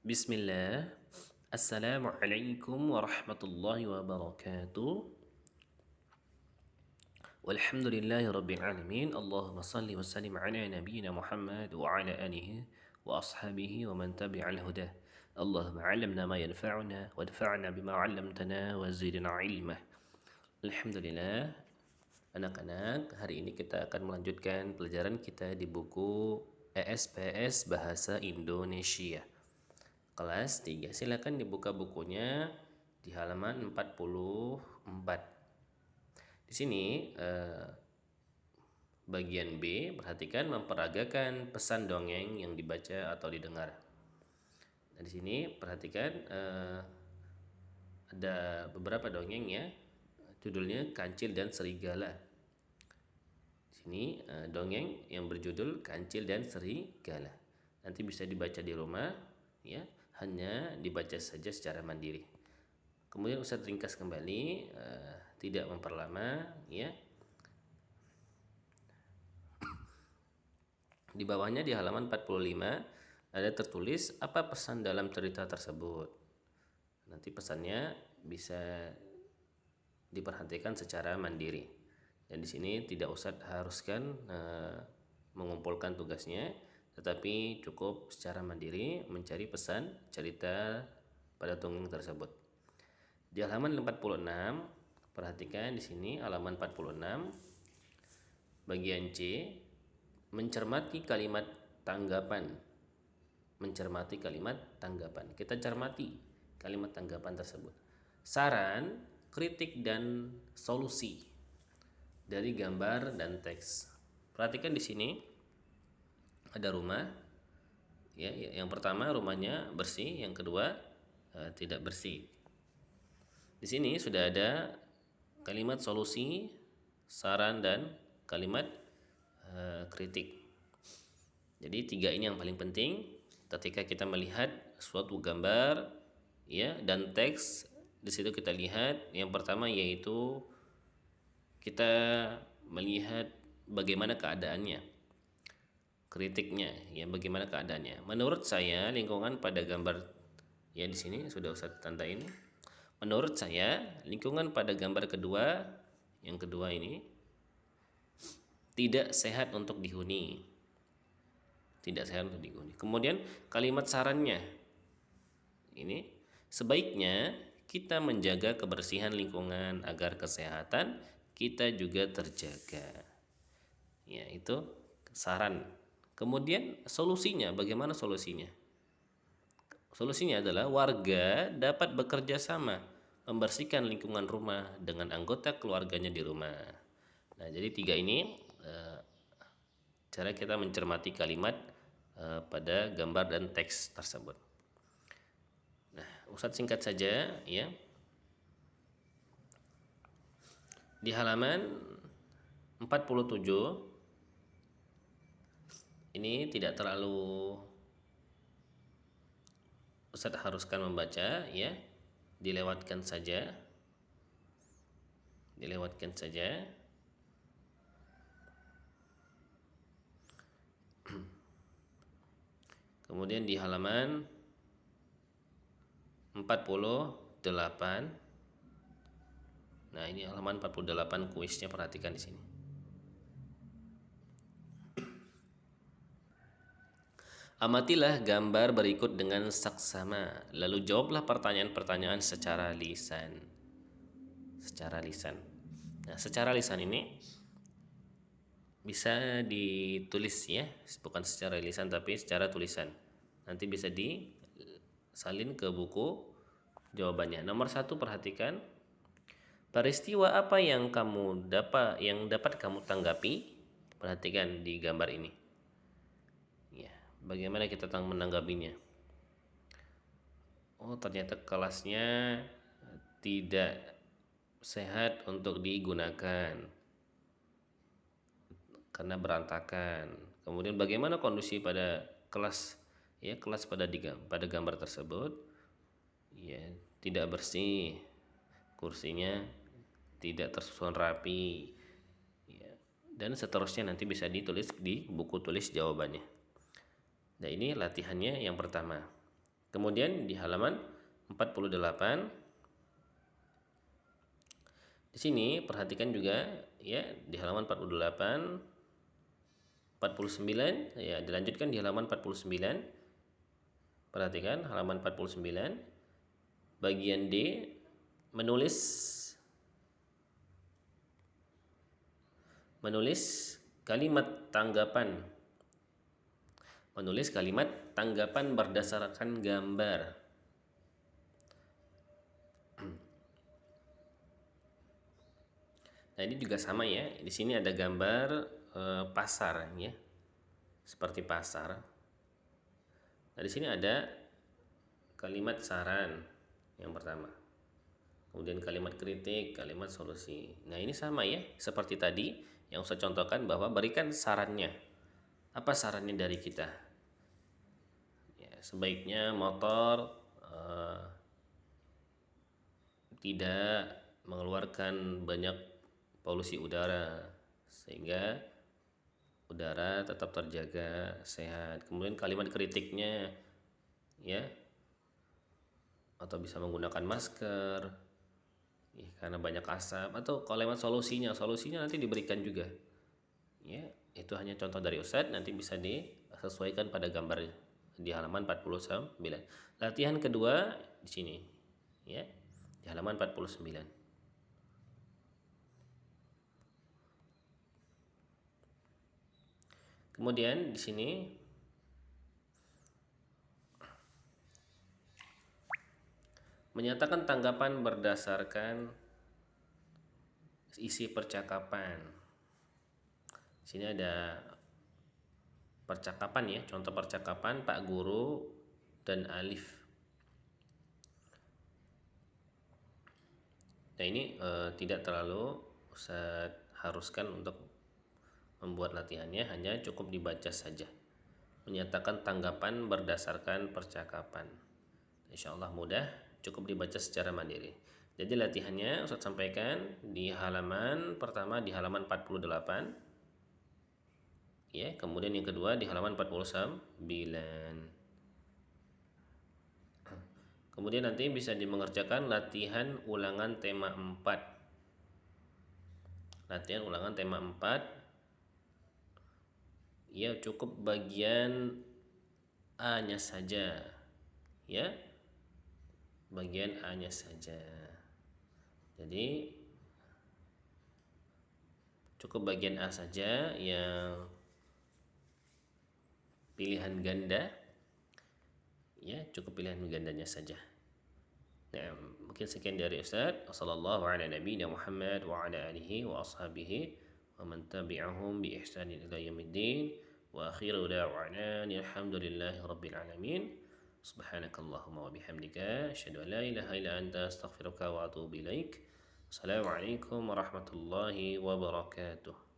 Bismillah. Assalamualaikum warahmatullahi wabarakatuh. Walhamdulillahi rabbil alamin. Allahumma salli wa sallim ala nabiyyina Muhammad wa ala alihi wa ashabihi wa man tabi'al huda. Allahumma 'allimna ma yanfa'una wadfa'na bima 'allamtana wa zidna ilma. Alhamdulillah. Anak-anak, hari ini kita akan melanjutkan pelajaran kita di buku ESPS Bahasa Indonesia. Kelas 3. Silakan dibuka bukunya di halaman 44. Di sini bagian B, perhatikan memperagakan pesan dongeng yang dibaca atau didengar. Nah, di sini perhatikan ada beberapa dongeng ya. Judulnya Kancil dan Serigala. Di sini dongeng yang berjudul Kancil dan Serigala. Nanti bisa dibaca di rumah ya. Hanya dibaca saja secara mandiri. Kemudian Ustadz ringkas kembali, tidak memperlama ya. Di bawahnya di halaman 45 ada tertulis apa pesan dalam cerita tersebut. Nanti pesannya bisa diperhatikan secara mandiri. Dan di sini tidak Ustadz haruskan mengumpulkan tugasnya, tetapi cukup secara mandiri mencari pesan cerita pada dongeng tersebut. Di halaman 46, perhatikan di sini halaman 46 bagian C, mencermati kalimat tanggapan. Mencermati kalimat tanggapan. Kita cermati kalimat tanggapan tersebut. Saran, kritik dan solusi dari gambar dan teks. Perhatikan di sini ada rumah ya, yang pertama rumahnya bersih, yang kedua tidak bersih. Di sini sudah ada kalimat solusi, saran dan kalimat kritik. Jadi tiga ini yang paling penting ketika kita melihat suatu gambar ya dan teks. Di situ kita lihat yang pertama yaitu kita melihat bagaimana keadaannya. Kritiknya ya, bagaimana keadaannya. Menurut saya lingkungan pada gambar ya di sini sudah Ustaz tanda ini. Menurut saya lingkungan pada gambar kedua, yang kedua ini tidak sehat untuk dihuni. Tidak sehat untuk dihuni. Kemudian kalimat sarannya ini, sebaiknya kita menjaga kebersihan lingkungan agar kesehatan kita juga terjaga. Ya, itu saran. Kemudian solusinya, bagaimana solusinya? Solusinya adalah warga dapat bekerja sama membersihkan lingkungan rumah dengan anggota keluarganya di rumah. Nah, jadi tiga ini cara kita mencermati kalimat pada gambar dan teks tersebut. Nah, Ustadz singkat saja ya. Di halaman 47 ini tidak terlalu Ustadz haruskan membaca ya, dilewatkan saja. Kemudian di halaman 48, nah ini halaman 48 kuisnya, perhatikan di sini. Amatilah gambar berikut dengan saksama, lalu jawablah pertanyaan-pertanyaan secara lisan. Nah, secara lisan ini bisa ditulis ya, bukan secara lisan tapi secara tulisan. Nanti bisa disalin ke buku jawabannya. Nomor 1, perhatikan peristiwa apa yang dapat kamu tanggapi. Perhatikan di gambar ini. Bagaimana kita menanggapinya? Oh, ternyata kelasnya tidak sehat untuk digunakan karena berantakan. Kemudian bagaimana kondisi pada kelas ya, kelas pada gambar tersebut ya, tidak bersih, kursinya tidak tersusun rapi ya, dan seterusnya. Nanti bisa ditulis di buku tulis jawabannya. Nah, ini latihannya yang pertama. Kemudian di halaman 48, di sini perhatikan juga ya, di halaman 48, 49 ya, dilanjutkan di halaman 49. Perhatikan halaman 49 bagian D, menulis kalimat tanggapan. Menulis kalimat tanggapan berdasarkan gambar. Nah, ini juga sama ya. Di sini ada gambar pasar ya. Seperti pasar. Nah, di sini ada kalimat saran yang pertama. Kemudian kalimat kritik, kalimat solusi. Nah, ini sama ya, seperti tadi yang saya contohkan bahwa berikan sarannya. Apa sarannya dari kita? Ya, sebaiknya motor tidak mengeluarkan banyak polusi udara sehingga udara tetap terjaga sehat. Kemudian kalimat kritiknya ya, atau bisa menggunakan masker ya, karena banyak asap. Atau kalimat solusinya nanti diberikan juga ya. Itu hanya contoh dari Ustadz, nanti bisa disesuaikan pada gambar di halaman 49. Latihan kedua di sini ya, di halaman 49. Kemudian di sini menyatakan tanggapan berdasarkan isi percakapan. Di sini ada percakapan ya, contoh percakapan Pak Guru dan Alif. Nah, ini tidak terlalu Ustaz haruskan untuk membuat latihannya, hanya cukup dibaca saja. Menyatakan tanggapan berdasarkan percakapan. Insyaallah mudah, cukup dibaca secara mandiri. Jadi latihannya Ustaz sampaikan di halaman pertama, di halaman 48 ya, kemudian yang kedua di halaman 49. Kemudian nanti bisa dimengerjakan latihan ulangan tema 4. Latihan ulangan tema 4 ya, cukup bagian A-nya saja ya, bagian A-nya saja. Jadi cukup bagian A saja yang pilihan ganda ya, cukup pilihan gandanya saja. Nah, mungkin sekian dari Ustaz. Wassallallahu ala nabiyina Muhammad wa ala alihi wa ashabihi wa man tabi'ahum bi ihsanin ila yaumiddin. Wa akhiru da'wana alhamdulillahi rabbil alamin. Subhanakallahumma wa bihamdika asyhadu an la ilaha illa anta astaghfiruka wa atubu ilaik. Assalamualaikum warahmatullahi wabarakatuh.